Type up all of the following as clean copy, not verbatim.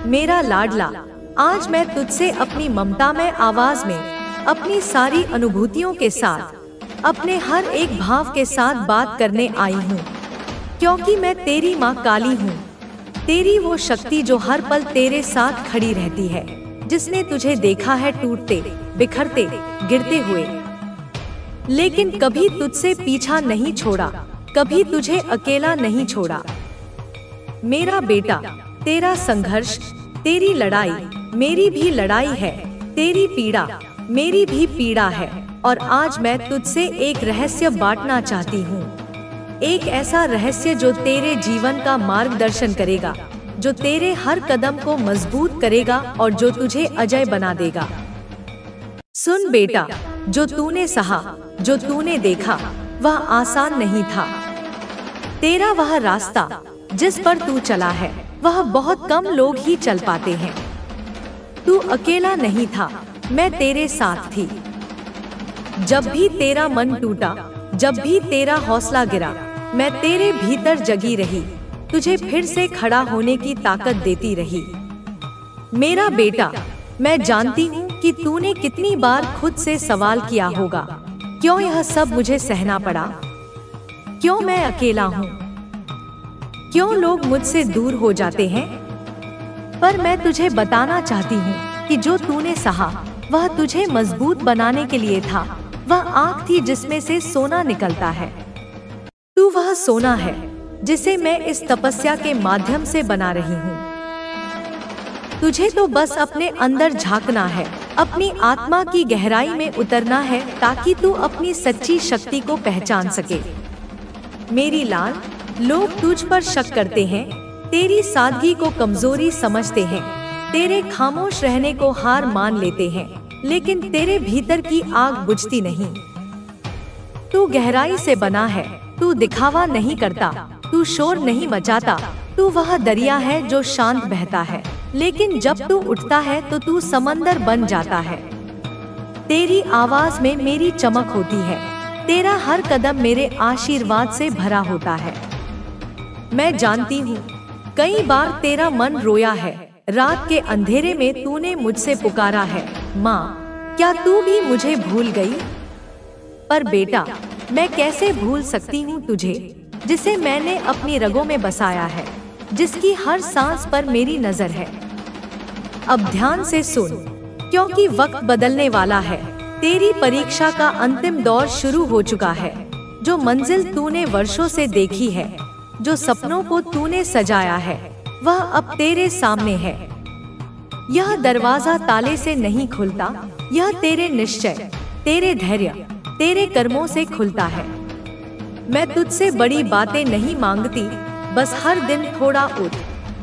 मेरा लाडला, आज मैं तुझसे अपनी ममता में आवाज में, अपनी सारी अनुभूतियों के साथ, अपने हर एक भाव के साथ बात करने आई हूँ, क्योंकि मैं तेरी माँ काली हूँ। तेरी वो शक्ति जो हर पल तेरे साथ खड़ी रहती है, जिसने तुझे देखा है टूटते, बिखरते, गिरते हुए, लेकिन कभी तुझसे पीछा नहीं छोड़ा, कभी तुझे अकेला नहीं छोड़ा। मेरा बेटा, तेरा संघर्ष, तेरी लड़ाई मेरी भी लड़ाई है, तेरी पीड़ा मेरी भी पीड़ा है। और आज मैं तुझसे एक रहस्य बांटना चाहती हूँ, एक ऐसा रहस्य जो तेरे जीवन का मार्गदर्शन करेगा, जो तेरे हर कदम को मजबूत करेगा और जो तुझे अजय बना देगा। सुन बेटा, जो तूने सहा, जो तूने देखा, वह आसान नहीं था। तेरा वह रास्ता जिस पर तू चला है, वह बहुत कम लोग ही चल पाते हैं। तू अकेला नहीं था, मैं तेरे साथ थी। जब भी तेरा मन टूटा, जब भी तेरा हौसला गिरा, मैं तेरे भीतर जगी रही, तुझे फिर से खड़ा होने की ताकत देती रही। मेरा बेटा, मैं जानती हूँ कि तूने कितनी बार खुद से सवाल किया होगा, क्यों यह सब मुझे सहना पड़ा, क्यों मैं अकेला हूँ, क्यों लोग मुझसे दूर हो जाते हैं। पर मैं तुझे बताना चाहती हूँ कि जो तूने सहा, वह तुझे मजबूत बनाने के लिए था। वह आग थी जिसमें से सोना निकलता है। तू वह सोना है जिसे मैं इस तपस्या के माध्यम से बना रही हूँ। तुझे तो बस अपने अंदर झांकना है, अपनी आत्मा की गहराई में उतरना है, ताकि तू अपनी सच्ची शक्ति को पहचान सके। मेरी लाल, लोग तुझ पर शक करते हैं, तेरी सादगी को कमजोरी समझते हैं, तेरे खामोश रहने को हार मान लेते हैं, लेकिन तेरे भीतर की आग बुझती नहीं। तू गहराई से बना है, तू दिखावा नहीं करता, तू शोर नहीं मचाता, तू वह दरिया है जो शांत बहता है, लेकिन जब तू उठता है तो तू समंदर बन जाता है। तेरी आवाज में मेरी चमक होती है, तेरा हर कदम मेरे आशीर्वाद से भरा होता है। मैं जानती हूँ, कई बार तेरा मन रोया है, रात के अंधेरे में तूने मुझसे पुकारा है, माँ क्या तू भी मुझे भूल गई। पर बेटा, मैं कैसे भूल सकती हूँ तुझे, जिसे मैंने अपनी रगों में बसाया है, जिसकी हर सांस पर मेरी नजर है। अब ध्यान से सुन, क्योंकि वक्त बदलने वाला है। तेरी परीक्षा का अंतिम दौर शुरू हो चुका है। जो मंजिल तूने वर्षों से देखी है, जो सपनों को तूने सजाया है, वह अब तेरे सामने है। यह दरवाजा ताले से नहीं खुलता, यह तेरे निश्चय, तेरे धैर्य, तेरे कर्मों से खुलता है। मैं तुझसे बड़ी बातें नहीं मांगती, बस हर दिन थोड़ा उठ,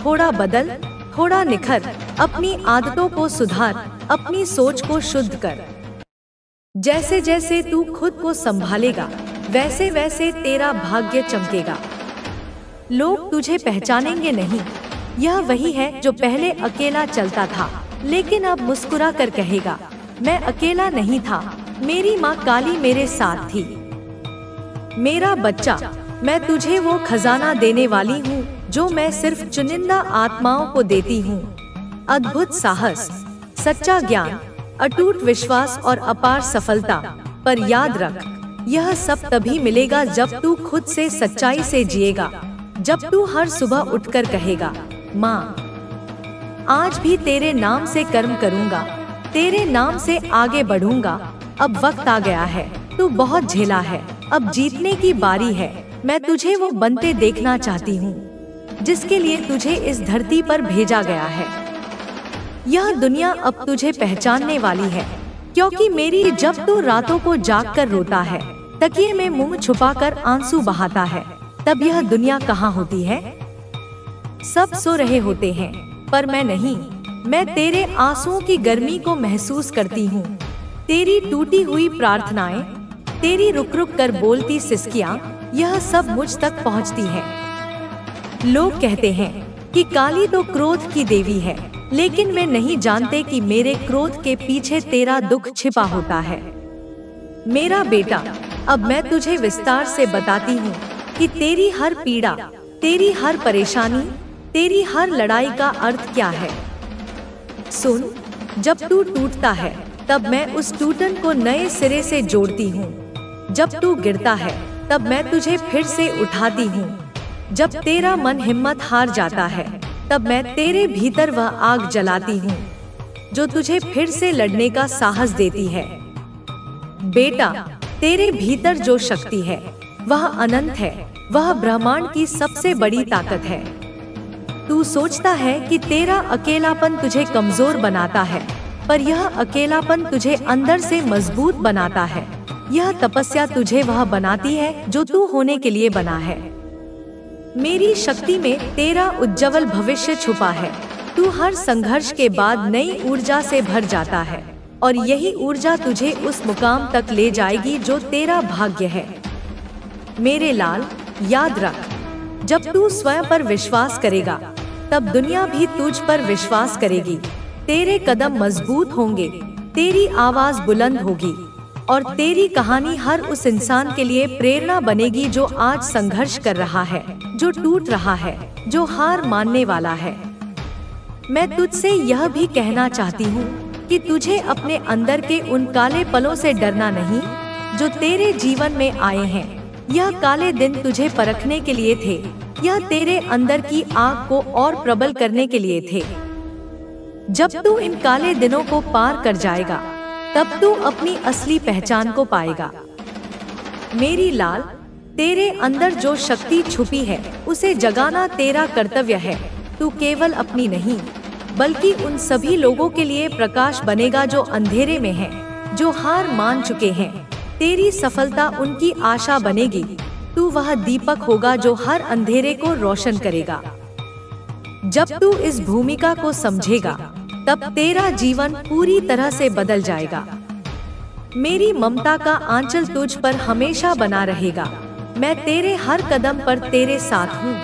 थोड़ा बदल, थोड़ा निखर, अपनी आदतों को सुधार, अपनी सोच को शुद्ध कर। जैसे जैसे तू खुद को संभालेगा, वैसे वैसे तेरा भाग्य चमकेगा। लोग तुझे पहचानेंगे नहीं। यह वही है जो पहले अकेला चलता था, लेकिन अब मुस्कुरा कर कहेगा, मैं अकेला नहीं था, मेरी माँ काली मेरे साथ थी। मेरा बच्चा, मैं तुझे वो खजाना देने वाली हूँ जो मैं सिर्फ चुनिंदा आत्माओं को देती हूँ। अद्भुत साहस, सच्चा ज्ञान, अटूट विश्वास और अपार सफलता। पर याद रख, यह सब तभी मिलेगा जब तू खुद से सच्चाई से जिएगा, जब तू हर सुबह उठकर कहेगा, माँ आज भी तेरे नाम से कर्म करूँगा, तेरे नाम से आगे बढ़ूंगा। अब वक्त आ गया है, तू बहुत झेला है, अब जीतने की बारी है। मैं तुझे वो बनते देखना चाहती हूँ जिसके लिए तुझे इस धरती पर भेजा गया है। यह दुनिया अब तुझे पहचानने वाली है, क्योंकि मेरी जब तू रातों को जाग कर रोता है, तकिए में मुंह छुपाकर आंसू बहाता है, तब यह दुनिया कहाँ होती है। सब सो रहे होते हैं, पर मैं नहीं। मैं तेरे आंसुओं की गर्मी को महसूस करती हूँ, तेरी टूटी हुई प्रार्थनाएं, तेरी रुक रुक कर बोलती सिसकियाँ, यह सब मुझ तक पहुँचती है। लोग कहते हैं कि काली तो क्रोध की देवी है, लेकिन वे नहीं जानते कि मेरे क्रोध के पीछे तेरा दुख छिपा होता है। मेरा बेटा, अब मैं तुझे विस्तार से बताती हूँ कि तेरी हर पीड़ा, तेरी हर परेशानी, तेरी हर लड़ाई का अर्थ क्या है। सुन, जब तू टूटता है तब मैं उस टूटन को नए सिरे से जोड़ती हूँ। जब तू गिरता है तब मैं तुझे फिर से उठाती हूँ। जब तेरा मन हिम्मत हार जाता है तब मैं तेरे भीतर वह आग जलाती हूँ जो तुझे फिर से लड़ने का साहस देती है। बेटा, तेरे भीतर जो शक्ति है वह अनंत है, वह ब्रह्मांड की सबसे बड़ी ताकत है। तू सोचता है कि तेरा अकेलापन तुझे कमजोर बनाता है, पर यह अकेलापन तुझे अंदर से मजबूत बनाता है। यह तपस्या तुझे वह बनाती है जो तू होने के लिए बना है। मेरी शक्ति में तेरा उज्जवल भविष्य छुपा है। तू हर संघर्ष के बाद नई ऊर्जा से भर जाता है और यही ऊर्जा तुझे उस मुकाम तक ले जाएगी जो तेरा भाग्य है। मेरे लाल, याद रख, जब तू स्वयं पर विश्वास करेगा तब दुनिया भी तुझ पर विश्वास करेगी। तेरे कदम मजबूत होंगे, तेरी आवाज बुलंद होगी और तेरी कहानी हर उस इंसान के लिए प्रेरणा बनेगी जो आज संघर्ष कर रहा है, जो टूट रहा है, जो हार मानने वाला है। मैं तुझसे यह भी कहना चाहती हूँ कि तुझे अपने अंदर के उन काले पलों से डरना नहीं जो तेरे जीवन में आए हैं। यह काले दिन तुझे परखने के लिए थे, यह तेरे अंदर की आग को और प्रबल करने के लिए थे। जब तू इन काले दिनों को पार कर जाएगा तब तू अपनी असली पहचान को पाएगा। मेरी लाल, तेरे अंदर जो शक्ति छुपी है उसे जगाना तेरा कर्तव्य है। तू केवल अपनी नहीं बल्कि उन सभी लोगों के लिए प्रकाश बनेगा जो अंधेरे में हैं, जो हार मान चुके हैं। तेरी सफलता उनकी आशा बनेगी। तू वह दीपक होगा जो हर अंधेरे को रोशन करेगा। जब तू इस भूमिका को समझेगा तब तेरा जीवन पूरी तरह से बदल जाएगा। मेरी ममता का आंचल तुझ पर हमेशा बना रहेगा। मैं तेरे हर कदम पर तेरे साथ हूँ।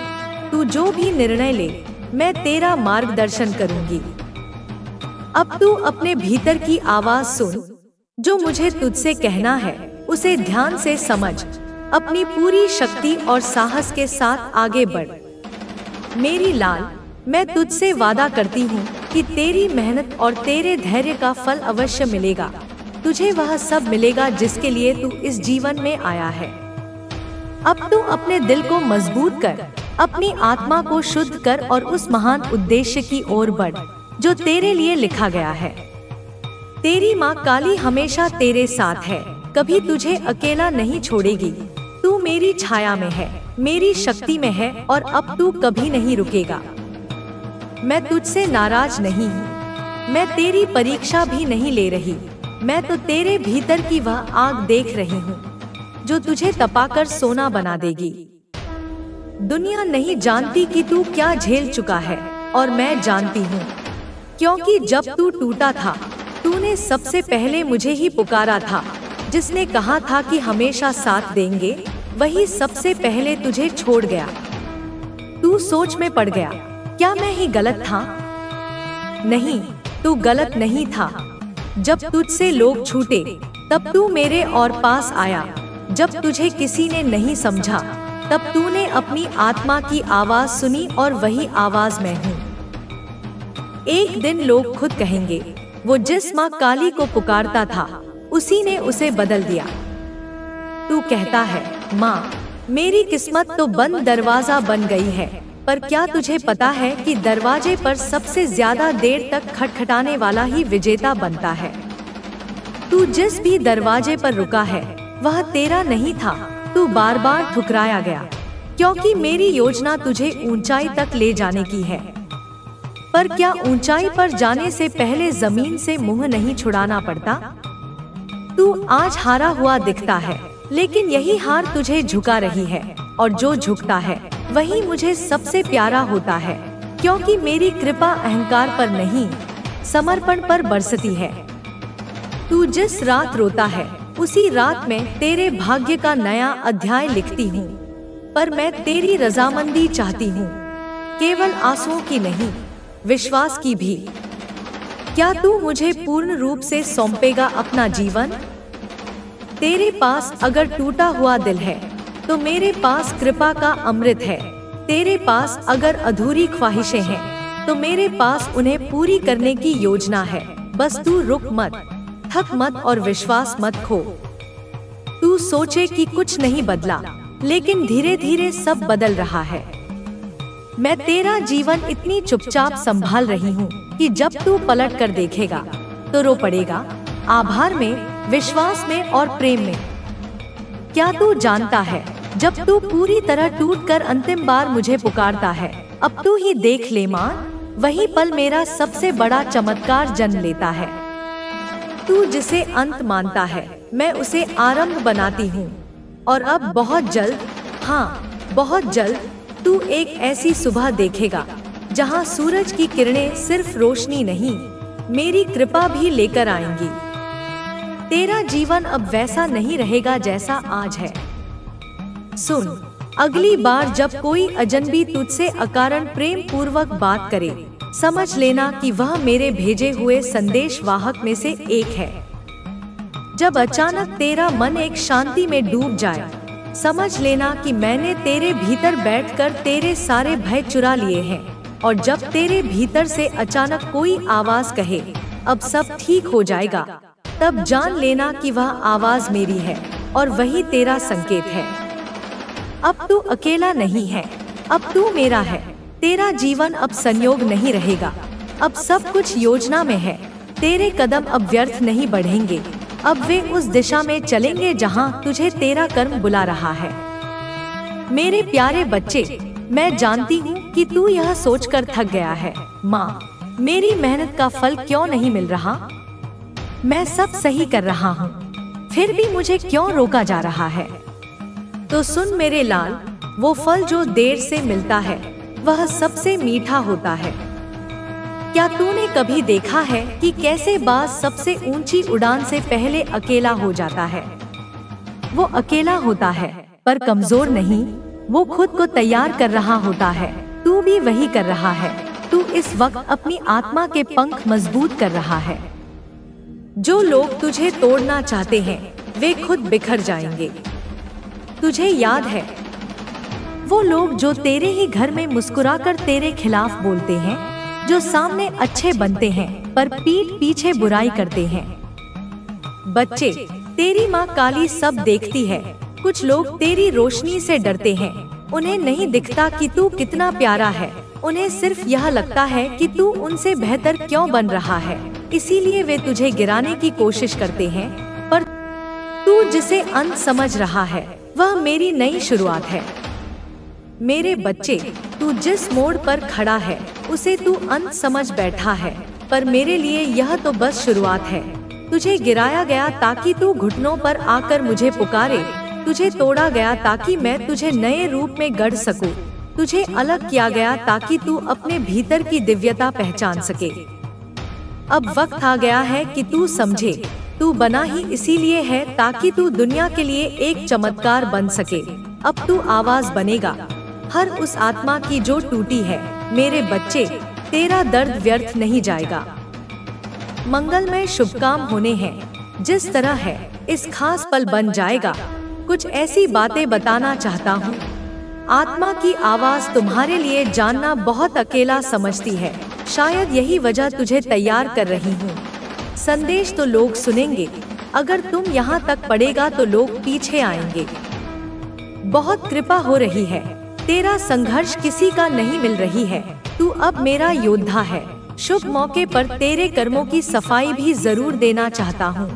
तू जो भी निर्णय ले, मैं तेरा मार्गदर्शन करूंगी। अब तू अपने भीतर की आवाज सुन, जो मुझे तुझसे कहना है उसे ध्यान से समझ। अपनी पूरी शक्ति और साहस के साथ आगे बढ़। मेरी लाल, मैं तुझसे वादा करती हूँ कि तेरी मेहनत और तेरे धैर्य का फल अवश्य मिलेगा। तुझे वह सब मिलेगा जिसके लिए तू इस जीवन में आया है। अब तू अपने दिल को मजबूत कर, अपनी आत्मा को शुद्ध कर और उस महान उद्देश्य की ओर बढ़ जो तेरे लिए लिखा गया है। तेरी माँ काली हमेशा तेरे साथ है, कभी तुझे अकेला नहीं छोड़ेगी। तू मेरी छाया में है, मेरी शक्ति में है और अब तू कभी नहीं रुकेगा। मैं तुझसे नाराज नहीं हूँ, मैं तेरी परीक्षा भी नहीं ले रही। मैं तो तेरे भीतर की वह आग देख रही हूँ जो तुझे तपाकर सोना बना देगी। दुनिया नहीं जानती कि तू क्या झेल चुका है और मैं जानती हूँ, क्योंकि जब तू टूटा था तूने सबसे पहले मुझे ही पुकारा था। जिसने कहा था कि हमेशा साथ देंगे, वही सबसे पहले तुझे छोड़ गया। तू सोच में पड़ गया, क्या मैं ही गलत था? नहीं, तू गलत नहीं था। जब तुझसे लोग छूटे तब तू मेरे और पास आया। जब तुझे किसी ने नहीं समझा तब तूने अपनी आत्मा की आवाज सुनी और वही आवाज मैं हूँ। एक दिन लोग खुद कहेंगे, वो जिस माँ काली को पुकारता था उसी ने उसे बदल दिया। तू कहता है, माँ मेरी किस्मत तो बंद दरवाजा बन गई है, पर क्या तुझे पता है कि दरवाजे पर सबसे ज्यादा देर तक खटखटाने वाला ही विजेता बनता है। तू जिस भी दरवाजे पर रुका है वह तेरा नहीं था, तू बार बार ठुकराया गया, क्योंकि मेरी योजना तुझे ऊंचाई तक ले जाने की है। पर क्या ऊंचाई पर जाने से पहले जमीन से मुंह नहीं छुड़ाना पड़ता? तू आज हारा हुआ दिखता है, लेकिन यही हार तुझे झुका रही है, और जो झुकता है वही मुझे सबसे प्यारा होता है, क्योंकि मेरी कृपा अहंकार पर नहीं, समर्पण पर बरसती है। तू जिस रात रोता है उसी रात में तेरे भाग्य का नया अध्याय लिखती हूँ, पर मैं तेरी रजामंदी चाहती हूँ, केवल आंसुओं की नहीं, विश्वास की भी। क्या तू मुझे पूर्ण रूप से सौंपेगा अपना जीवन? तेरे पास अगर टूटा हुआ दिल है तो मेरे पास कृपा का अमृत है। तेरे पास अगर अधूरी ख्वाहिशें हैं तो मेरे पास उन्हें पूरी करने की योजना है। बस तू रुक मत, थक मत और विश्वास मत खो। तू सोचे कि कुछ नहीं बदला, लेकिन धीरे धीरे सब बदल रहा है। मैं तेरा जीवन इतनी चुपचाप संभाल रही हूँ कि जब तू पलट कर देखेगा तो रो पड़ेगा, आभार में, विश्वास में और प्रेम में। क्या तू जानता है, जब तू पूरी तरह टूटकर अंतिम बार मुझे पुकारता है, अब तू ही देख ले माँ, वही पल मेरा सबसे बड़ा चमत्कार जन्म लेता है। तू जिसे अंत मानता है, मैं उसे आरंभ बनाती हूँ। और अब बहुत जल्द, हाँ बहुत जल्द, तू एक ऐसी सुबह देखेगा जहाँ सूरज की किरणें सिर्फ रोशनी नहीं, मेरी कृपा भी लेकर आएंगी। तेरा जीवन अब वैसा नहीं रहेगा जैसा आज है। सुन, अगली बार जब कोई अजनबी तुझसे अकारण प्रेम पूर्वक बात करे, समझ लेना कि वह मेरे भेजे हुए संदेश वाहक में से एक है। जब अचानक तेरा मन एक शांति में डूब जाए, समझ लेना कि मैंने तेरे भीतर बैठकर तेरे सारे भय चुरा लिए हैं। और जब तेरे भीतर से अचानक कोई आवाज कहे, अब सब ठीक हो जाएगा, तब जान लेना कि वह आवाज मेरी है और वही तेरा संकेत है। अब तू अकेला नहीं है, अब तू मेरा है। तेरा जीवन अब संयोग नहीं रहेगा, अब सब कुछ योजना में है। तेरे कदम अब व्यर्थ नहीं बढ़ेंगे, अब वे उस दिशा में चलेंगे जहां तुझे तेरा कर्म बुला रहा है। मेरे प्यारे बच्चे, मैं जानती हूँ कि तू यह सोचकर थक गया है, माँ मेरी मेहनत का फल क्यों नहीं मिल रहा? मैं सब सही कर रहा हूँ, फिर भी मुझे क्यों रोका जा रहा है? तो सुन मेरे लाल, वो फल जो देर से मिलता है वह सबसे मीठा होता है। क्या तूने कभी देखा है कि कैसे बाज सबसे ऊंची उड़ान से पहले अकेला हो जाता है? वो अकेला होता है पर कमजोर नहीं, वो खुद को तैयार कर रहा होता है। तू भी वही कर रहा है। तू इस वक्त अपनी आत्मा के पंख मजबूत कर रहा है। जो लोग तुझे तोड़ना चाहते हैं वे खुद बिखर जाएंगे। तुझे याद है वो लोग जो तेरे ही घर में मुस्कुराकर तेरे खिलाफ बोलते हैं, जो सामने अच्छे बनते हैं पर पीठ पीछे बुराई करते हैं? बच्चे, तेरी माँ काली सब देखती है। कुछ लोग तेरी रोशनी से डरते हैं। उन्हें नहीं दिखता कि तू कितना प्यारा है, उन्हें सिर्फ यह लगता है कि तू उनसे बेहतर क्यों बन रहा है, इसीलिए वे तुझे गिराने की कोशिश करते हैं। पर तू जिसे अंत समझ रहा है वह मेरी नई शुरुआत है। मेरे बच्चे, तू जिस मोड़ पर खड़ा है उसे तू अंत समझ बैठा है, पर मेरे लिए यह तो बस शुरुआत है। तुझे गिराया गया ताकि तू घुटनों पर आकर मुझे पुकारे। तुझे तोड़ा गया ताकि मैं तुझे नए रूप में गढ़ सकूं। तुझे अलग किया गया ताकि तू अपने भीतर की दिव्यता पहचान सके। अब वक्त आ गया है कि तू समझे, तू बना ही इसीलिए है ताकि तू दुनिया के लिए एक चमत्कार बन सके। अब तू आवाज बनेगा हर उस आत्मा की जो टूटी है। मेरे बच्चे, तेरा दर्द व्यर्थ नहीं जाएगा। मंगलमय शुभ काम होने हैं। जिस तरह है इस खास पल बन जाएगा। कुछ ऐसी बातें बताना चाहता हूँ। आत्मा की आवाज तुम्हारे लिए जानना बहुत अकेला समझती है। शायद यही वजह तुझे तैयार कर रही हूँ। संदेश तो लोग सुनेंगे, अगर तुम यहाँ तक पड़ेगा तो लोग पीछे आएंगे। बहुत कृपा हो रही है, तेरा संघर्ष किसी का नहीं मिल रही है। तू अब मेरा योद्धा है। शुभ मौके पर तेरे कर्मों की सफाई भी जरूर देना चाहता हूँ।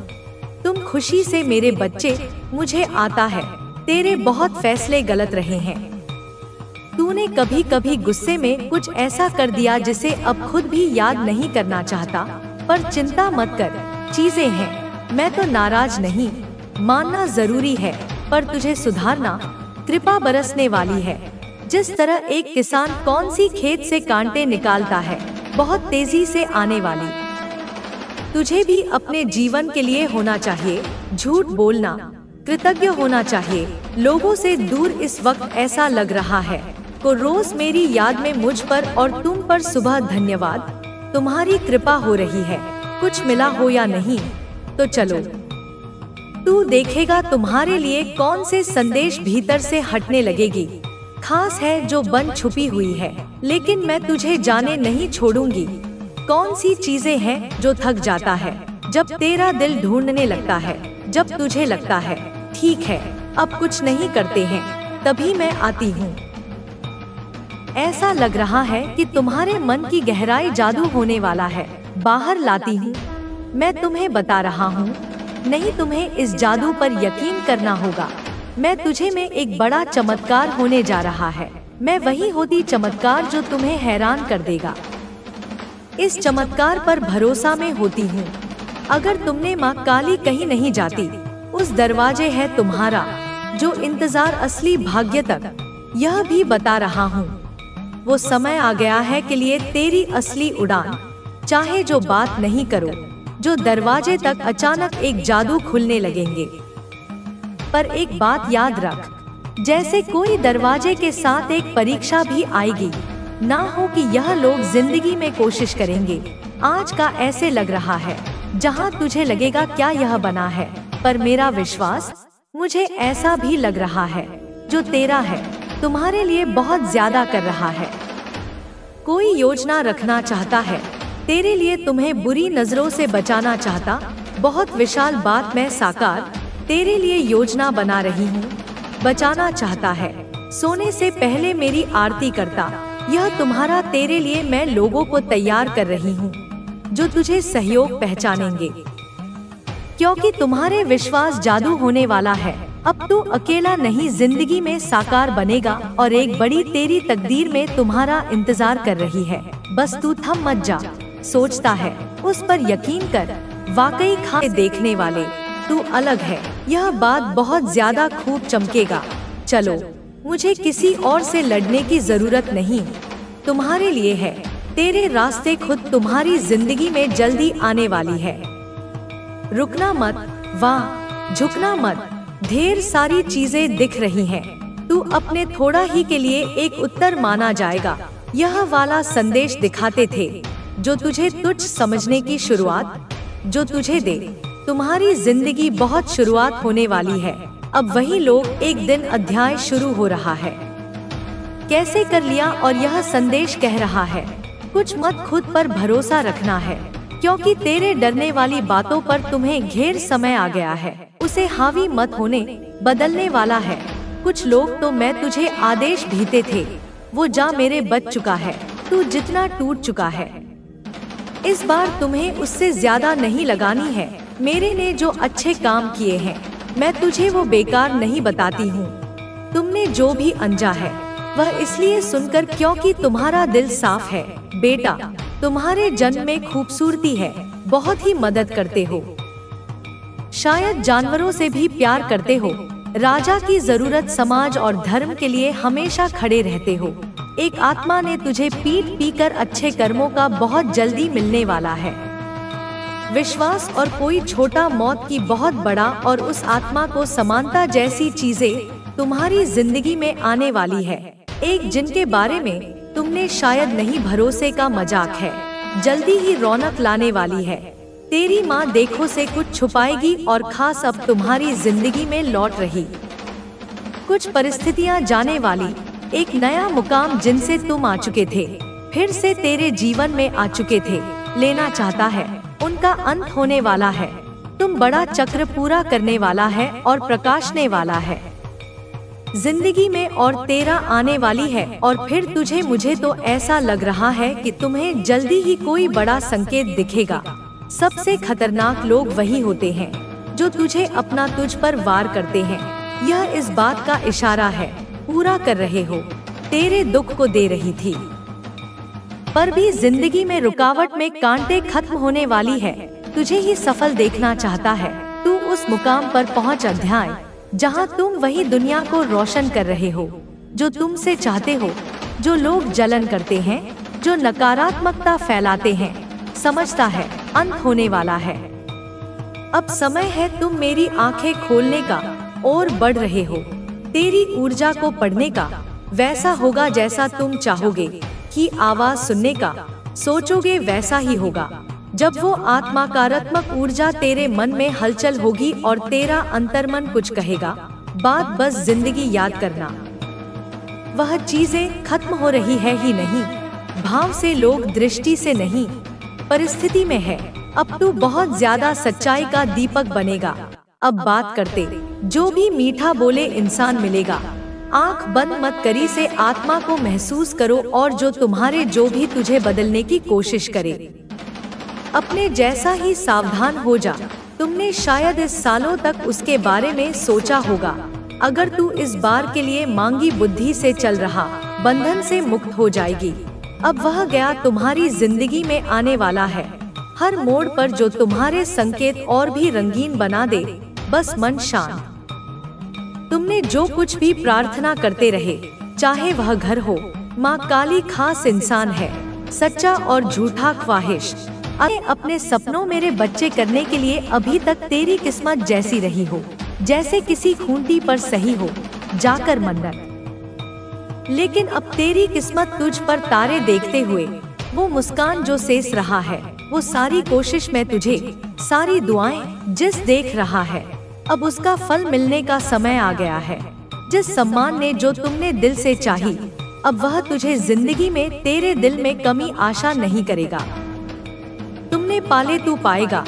तुम खुशी से मेरे बच्चे, मुझे आता है तेरे बहुत फैसले गलत रहे हैं। तूने कभी कभी गुस्से में कुछ ऐसा कर दिया जिसे अब खुद भी याद नहीं करना चाहता, पर चिंता मत कर, चीजें हैं। मैं तो नाराज नहीं, मानना जरूरी है, पर तुझे सुधारना। कृपा बरसने वाली है। जिस तरह एक किसान कौन सी खेत से कांटे निकालता है, बहुत तेजी से आने वाली। तुझे भी अपने जीवन के लिए होना चाहिए झूठ बोलना, कृतज्ञ होना चाहिए। लोगों से दूर इस वक्त ऐसा लग रहा है को रोज मेरी याद में मुझ पर और तुम पर सुबह धन्यवाद। तुम्हारी कृपा हो रही है। कुछ मिला हो या नहीं तो चलो, तू देखेगा तुम्हारे लिए कौन से संदेश भीतर से हटने लगेगी। खास है जो बन छुपी हुई है, लेकिन मैं तुझे जाने नहीं छोड़ूंगी। कौन सी चीजें हैं जो थक जाता है जब तेरा दिल ढूंढने लगता है, जब तुझे लगता है ठीक है अब कुछ नहीं करते हैं, तभी मैं आती हूँ। ऐसा लग रहा है कि तुम्हारे मन की गहराई जादू होने वाला है, बाहर लाती हूँ। मैं तुम्हें बता रहा हूँ, नहीं तुम्हें इस जादू पर यकीन करना होगा। मैं तुझे में एक बड़ा चमत्कार होने जा रहा है। मैं वही होती चमत्कार जो तुम्हें हैरान कर देगा। इस चमत्कार पर भरोसा में होती हूँ। अगर तुमने माँ काली कहीं नहीं जाती, उस दरवाजे है तुम्हारा जो इंतजार असली भाग्य तक। यह भी बता रहा हूँ, वो समय आ गया है के लिए तेरी असली उड़ान। चाहे जो बात नहीं करो, जो दरवाजे तक अचानक एक जादू खुलने लगेंगे। पर एक बात याद रख, जैसे कोई दरवाजे के साथ एक परीक्षा भी आएगी। ना हो कि यह लोग जिंदगी में कोशिश करेंगे। आज का ऐसे लग रहा है जहां तुझे लगेगा क्या यह बना है, पर मेरा विश्वास, मुझे ऐसा भी लग रहा है जो तेरा है तुम्हारे लिए बहुत ज्यादा कर रहा है। कोई योजना रखना चाहता है तेरे लिए, तुम्हें बुरी नजरों से बचाना चाहता। बहुत विशाल बात मैं साकार तेरे लिए योजना बना रही हूँ, बचाना चाहता है। सोने से पहले मेरी आरती करता, यह तुम्हारा तेरे लिए मैं लोगों को तैयार कर रही हूँ जो तुझे सहयोग पहचानेंगे, क्योंकि तुम्हारे विश्वास जादू होने वाला है। अब तू अकेला नहीं जिंदगी में साकार बनेगा और एक बड़ी तेरी तकदीर में तुम्हारा इंतजार कर रही है। बस तू थम मत जा। सोचता है उस पर यकीन कर, वाकई खाए देखने वाले तू अलग है। यह बात बहुत ज्यादा खूब चमकेगा। चलो, मुझे किसी और से लड़ने की जरूरत नहीं, तुम्हारे लिए है। तेरे रास्ते खुद तुम्हारी जिंदगी में जल्दी आने वाली है। रुकना मत, वाह झुकना मत। ढेर सारी चीजें दिख रही हैं। तू अपने थोड़ा ही के लिए एक उत्तर माना जाएगा। यह वाला संदेश दिखाते थे जो तुझे तुच्छ समझने की शुरुआत, जो तुझे दे तुम्हारी जिंदगी बहुत शुरुआत होने वाली है। अब वही लोग, एक दिन अध्याय शुरू हो रहा है। कैसे कर लिया और यह संदेश कह रहा है, कुछ मत, खुद पर भरोसा रखना है, क्योंकि तेरे डरने वाली बातों पर तुम्हें घेर समय आ गया है। उसे हावी मत होने बदलने वाला है। कुछ लोग तो मैं तुझे आदेश भीते थे, वो जा मेरे बच चुका है, तू जितना टूट चुका है। इस बार तुम्हें उससे ज्यादा नहीं लगानी है। मेरे ने जो अच्छे काम किए हैं, मैं तुझे वो बेकार नहीं बताती हूँ। तुमने जो भी अनजा है वह इसलिए सुनकर क्योंकि तुम्हारा दिल साफ है। बेटा, तुम्हारे जन्म में खूबसूरती है, बहुत ही मदद करते हो, शायद जानवरों से भी प्यार करते हो, राजा की जरूरत, समाज और धर्म के लिए हमेशा खड़े रहते हो। एक आत्मा ने तुझे पीट पीकर अच्छे कर्मों का बहुत जल्दी मिलने वाला है। विश्वास और कोई छोटा मौत की बहुत बड़ा और उस आत्मा को समानता जैसी चीजें तुम्हारी जिंदगी में आने वाली है। एक जिनके बारे में तुमने शायद नहीं, भरोसे का मजाक है, जल्दी ही रौनक लाने वाली है। तेरी माँ देखो से कुछ छुपाएगी और खास अब तुम्हारी जिंदगी में लौट रही कुछ परिस्थितियाँ जाने वाली, एक नया मुकाम जिनसे तुम आ चुके थे, फिर से तेरे जीवन में आ चुके थे, लेना चाहता है, उनका अंत होने वाला है। तुम बड़ा चक्र पूरा करने वाला है और प्रकाशने वाला है जिंदगी में, और तेरा आने वाली है। और फिर तुझे, मुझे तो ऐसा लग रहा है कि तुम्हें जल्दी ही कोई बड़ा संकेत दिखेगा। सबसे खतरनाक लोग वही होते हैं जो तुझे अपना तुझ पर वार करते हैं। यह इस बात का इशारा है, पूरा कर रहे हो, तेरे दुख को दे रही थी, पर भी जिंदगी में रुकावट में कांटे खत्म होने वाली है। तुझे ही सफल देखना चाहता है। तू उस मुकाम पर पहुंच, अध्याय जहां तुम वही दुनिया को रोशन कर रहे हो जो तुमसे चाहते हो। जो लोग जलन करते हैं, जो नकारात्मकता फैलाते हैं, समझता है अंत होने वाला है। अब समय है तुम मेरी आंखें खोलने का, और बढ़ रहे हो। तेरी ऊर्जा को पढ़ने का, वैसा होगा जैसा तुम चाहोगे, की आवाज सुनने का, सोचोगे वैसा ही होगा। जब वो आत्माकारात्मक ऊर्जा तेरे मन में हलचल होगी और तेरा अंतर्मन कुछ कहेगा, बात बस जिंदगी याद करना। वह चीजें खत्म हो रही है ही नहीं, भाव से लोग दृष्टि से नहीं, परिस्थिति में है। अब तू बहुत ज्यादा सच्चाई का दीपक बनेगा। अब बात करते जो भी मीठा बोले इंसान मिलेगा। आंख बंद मत करी से आत्मा को महसूस करो, और जो तुम्हारे जो भी तुझे बदलने की कोशिश करे, अपने जैसा ही सावधान हो जा। तुमने शायद इस सालों तक उसके बारे में सोचा होगा। अगर तू इस बार के लिए मांगी बुद्धि से चल रहा, बंधन से मुक्त हो जाएगी। अब वह गया तुम्हारी जिंदगी में आने वाला है, हर मोड़ पर जो तुम्हारे संकेत और भी रंगीन बना दे। बस मन शांत। तुमने जो कुछ भी प्रार्थना करते रहे, चाहे वह घर हो, माँ काली खास इंसान है, सच्चा और झूठा ख्वाहिश। अपने सपनों मेरे बच्चे करने के लिए अभी तक तेरी किस्मत जैसी रही हो, जैसे किसी खूंटी पर सही हो जाकर मन्नत। लेकिन अब तेरी किस्मत तुझ पर तारे देखते हुए, वो मुस्कान जो शेष रहा है, वो सारी कोशिश में तुझे, सारी दुआएं जिस देख रहा है, अब उसका फल मिलने का समय आ गया है। जिस सम्मान ने जो तुमने दिल से चाही, अब वह तुझे जिंदगी में तेरे दिल में कमी आशा नहीं करेगा। तुमने पाले तू पाएगा,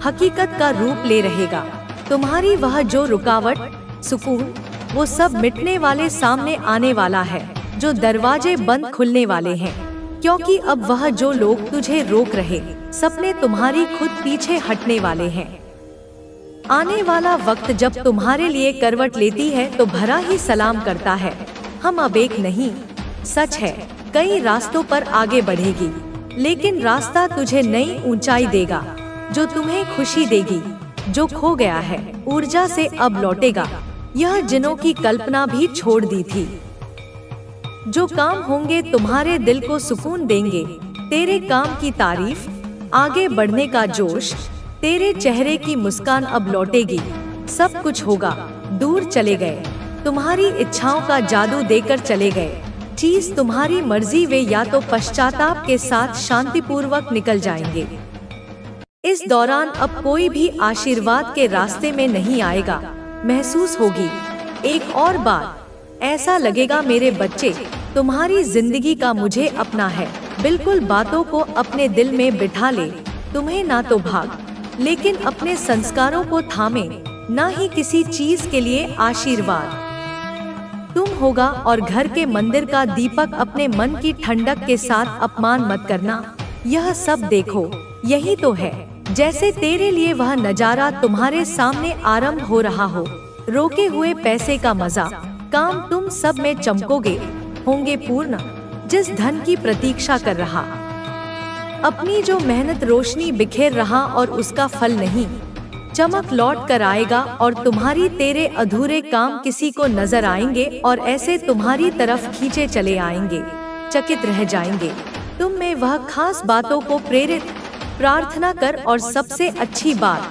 हकीकत का रूप ले रहेगा। तुम्हारी वह जो रुकावट, सुकून, वो सब मिटने वाले सामने आने वाला है। जो दरवाजे बंद खुलने वाले हैं, क्योंकि अब वह जो लोग तुझे रोक रहे, सपने तुम्हारी खुद पीछे हटने वाले हैं। आने वाला वक्त जब तुम्हारे लिए करवट लेती है तो भरा ही सलाम करता है। हम अब एक नहीं, सच है, कई रास्तों पर आगे बढ़ेगी, लेकिन रास्ता तुझे नई ऊंचाई देगा, जो तुम्हें खुशी देगी। जो खो गया है, ऊर्जा से अब लौटेगा। यह जिनों की कल्पना भी छोड़ दी थी। जो काम होंगे तुम्हारे दिल को सुकून देंगे, तेरे काम की तारीफ, आगे बढ़ने का जोश, तेरे चेहरे की मुस्कान अब लौटेगी। सब कुछ होगा। दूर चले गए, तुम्हारी इच्छाओं का जादू देकर चले गए। चीज तुम्हारी मर्जी, वे या तो पश्चाताप के साथ शांतिपूर्वक निकल जाएंगे। इस दौरान अब कोई भी आशीर्वाद के रास्ते में नहीं आएगा। महसूस होगी एक और बात, ऐसा लगेगा मेरे बच्चे, तुम्हारी जिंदगी का मुझे अपना है। बिल्कुल बातों को अपने दिल में बिठा ले। तुम्हें ना तो भाग, लेकिन अपने संस्कारों को थामे, ना ही किसी चीज के लिए आशीर्वाद। तुम होगा और घर के मंदिर का दीपक। अपने मन की ठंडक के साथ अपमान मत करना। यह सब देखो, यही तो है। जैसे तेरे लिए वह नजारा तुम्हारे सामने आरंभ हो रहा हो। रोके हुए पैसे का मजा, काम तुम सब में चमकोगे, होंगे पूर्ण। जिस धन की प्रतीक्षा कर रहा, अपनी जो मेहनत रोशनी बिखेर रहा, और उसका फल नहीं, चमक लौट कर आएगा। और तुम्हारी तेरे अधूरे काम किसी को नजर आएंगे, और ऐसे तुम्हारी तरफ खींचे चले आएंगे। चकित रह जाएंगे। तुम में वह खास बातों को प्रेरित प्रार्थना कर। और सबसे अच्छी बात,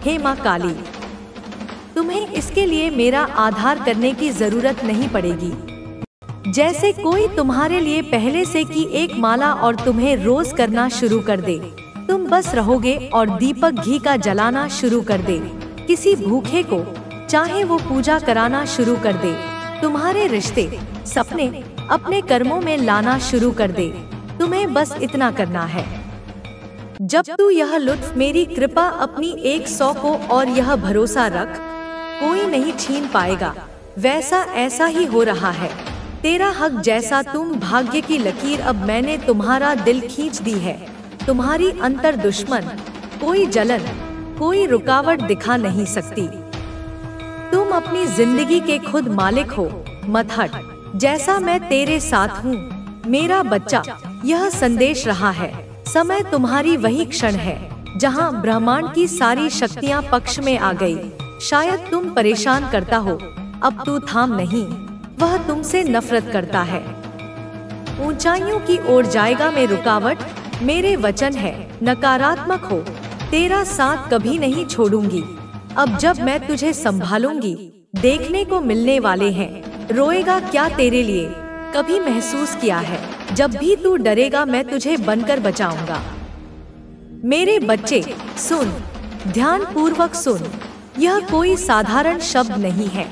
हे माँ काली, तुम्हें इसके लिए मेरा आधार करने की जरूरत नहीं पड़ेगी। जैसे कोई तुम्हारे लिए पहले से की एक माला और तुम्हें रोज करना शुरू कर दे, तुम बस रहोगे और दीपक घी का जलाना शुरू कर दे। किसी भूखे को चाहे वो पूजा कराना शुरू कर दे। तुम्हारे रिश्ते, सपने अपने कर्मों में लाना शुरू कर दे। तुम्हें बस इतना करना है। जब तू यह लुत्फ, मेरी कृपा अपनी 100 को, और यह भरोसा रख, कोई नहीं छीन पाएगा। वैसा ऐसा ही हो रहा है। तेरा हक जैसा तुम भाग्य की लकीर, अब मैंने तुम्हारा दिल खींच दी है। तुम्हारी अंतर दुश्मन, कोई जलन, कोई रुकावट दिखा नहीं सकती। तुम अपनी जिंदगी के खुद मालिक हो। मत हट, जैसा मैं तेरे साथ हूँ। मेरा बच्चा, यह संदेश रहा है। समय तुम्हारी वही क्षण है जहाँ ब्रह्मांड की सारी शक्तियाँ पक्ष में आ गई। शायद तुम परेशान करता हो, अब तू थाम नहीं, वह तुमसे नफरत करता है। ऊंचाइयों की ओर जाएगा में रुकावट, मेरे वचन है, नकारात्मक हो, तेरा साथ कभी नहीं छोड़ूंगी। अब जब मैं तुझे संभालूंगी, देखने को मिलने वाले हैं। रोएगा क्या तेरे लिए, कभी महसूस किया है? जब भी तू डरेगा मैं तुझे बनकर बचाऊंगा। मेरे बच्चे सुन, ध्यान पूर्वक सुन। यह कोई साधारण शब्द नहीं है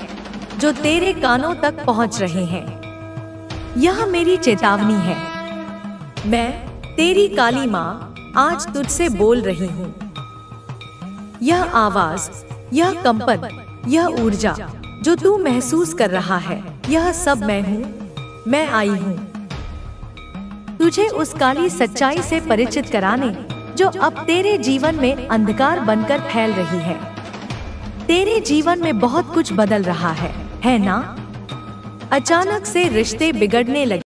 जो तेरे कानों तक पहुंच रहे हैं। यह मेरी चेतावनी है। मैं, तेरी काली माँ, आज तुझसे बोल रही हूँ। यह आवाज, यह कंपन, यह ऊर्जा जो तू महसूस कर रहा है, यह सब मैं हूँ। मैं आई हूँ तुझे उस काली सच्चाई से परिचित कराने जो अब तेरे जीवन में अंधकार बनकर फैल रही है। तेरे जीवन में बहुत कुछ बदल रहा है ना? अचानक से रिश्ते बिगड़ने लगे।